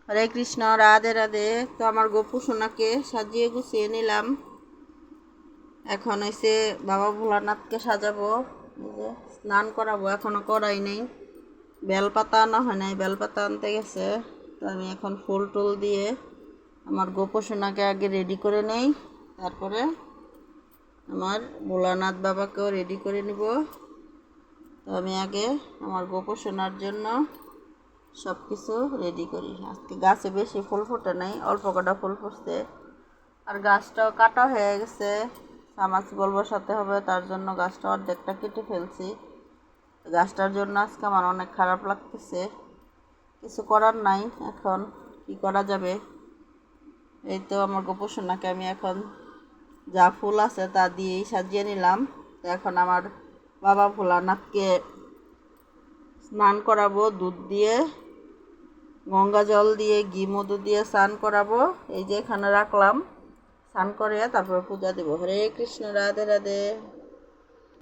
হরে কৃষ্ণ, রাধে রাধে। তো আমার গোপু সোনাকে সাজিয়ে গুছিয়ে নিলাম। এখন হয়েছে বাবা ভোলানাথকে সাজাবো, এই যে স্নান করাবো। এখনো করাই নেই, বেলপাতা আনা হয় নাই, বেলপাতা আনতে গেছে। তো আমি এখন ফুল টুল দিয়ে আমার গোপু সোনাকে আগে রেডি করে নেই, তারপরে আমার ভোলানাথ বাবাকেও রেডি করে নিব। তো আমি আগে আমার গোপু সোনার জন্য সব কিছু রেডি করি। আজকে গাছে বেশি ফুল ফোটে নাই, অল্প কটা ফুল ফুটছে। আর গাছটাও কাটা হয়ে গেছে, সামাসিবল বসাতে হবে, তার জন্য গাছটা অর্ধেকটা কেটে ফেলছি। গাছটার জন্য আজকে আমার অনেক খারাপ লাগতেছে, কিছু করার নাই। এখন কি করা যাবে? এই তো আমার গোপু সোনাকে আমি এখন যা ফুল আছে তা দিয়েই সাজিয়ে নিলাম। তো এখন আমার বাবা ভোলানাথকে স্নান করাবো, দুধ দিয়ে, গঙ্গা জল দিয়ে, ঘি মধু দিয়ে স্নান করাবো। এই যে এখানে রাখলাম, স্নান করে তারপর পূজা দেবো। হরে কৃষ্ণ, রাধে রাধে।